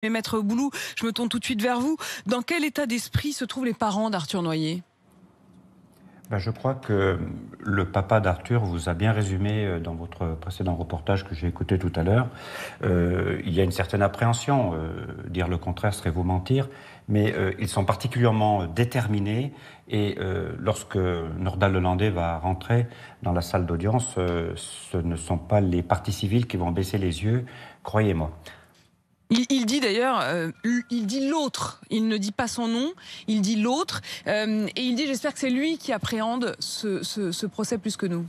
Mais Maître Boulou, je me tourne tout de suite vers vous. Dans quel état d'esprit se trouvent les parents d'Arthur Noyer? Je crois que le papa d'Arthur vous a bien résumé dans votre précédent reportage que j'ai écouté tout à l'heure. Il y a une certaine appréhension, dire le contraire serait vous mentir, mais ils sont particulièrement déterminés et lorsque Nordal Lelandais va rentrer dans la salle d'audience, ce ne sont pas les parties civiles qui vont baisser les yeux, croyez-moi. Il dit d'ailleurs, il dit l'autre. Il ne dit pas son nom, il dit l'autre. Et il dit, j'espère que c'est lui qui appréhende ce procès plus que nous.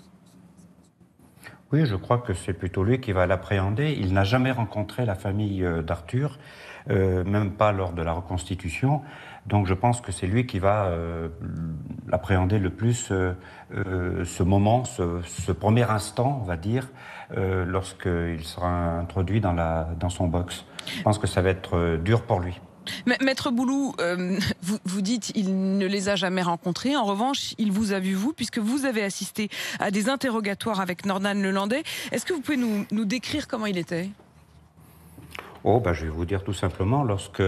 Oui, je crois que c'est plutôt lui qui va l'appréhender. Il n'a jamais rencontré la famille d'Arthur, même pas lors de la reconstitution. Donc je pense que c'est lui qui va appréhender le plus ce moment, ce premier instant, on va dire, lorsqu'il sera introduit dans son box. Je pense que ça va être dur pour lui. Maître Boulou, vous dites il ne les a jamais rencontrés. En revanche, il vous a vu, vous, puisque vous avez assisté à des interrogatoires avec Nordal Lelandais. Est-ce que vous pouvez nous décrire comment il était? Oh, je vais vous dire tout simplement, lorsque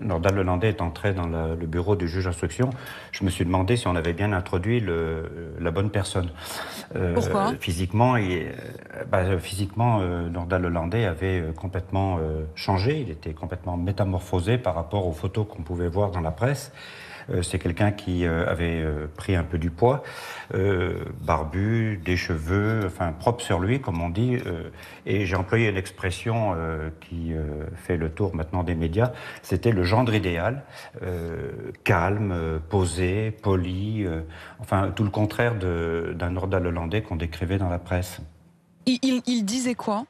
Nordal Lelandais est entré dans le bureau du juge d'instruction, je me suis demandé si on avait bien introduit la bonne personne. Pourquoi? Physiquement, Nordal Lelandais avait complètement changé, il était complètement métamorphosé par rapport aux photos qu'on pouvait voir dans la presse. C'est quelqu'un qui avait pris un peu du poids, barbu, des cheveux, enfin propre sur lui, comme on dit. Et j'ai employé une expression qui fait le tour maintenant des médias. C'était le gendre idéal, calme, posé, poli, enfin tout le contraire d'un Nordal Lelandais qu'on décrivait dans la presse. Il disait quoi?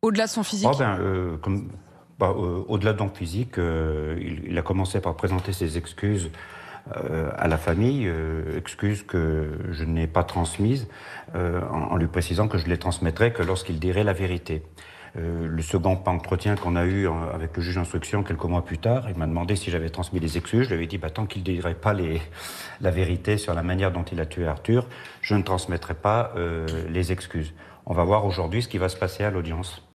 Au-delà de son Oh physique? Au-delà de son physique, il a commencé par présenter ses excuses à la famille, excuses que je n'ai pas transmises, en lui précisant que je les transmettrais que lorsqu'il dirait la vérité. Le second entretien qu'on a eu avec le juge d'instruction quelques mois plus tard, il m'a demandé si j'avais transmis les excuses. Je lui ai dit tant qu'il ne dirait pas la vérité sur la manière dont il a tué Arthur, je ne transmettrai pas les excuses. On va voir aujourd'hui ce qui va se passer à l'audience.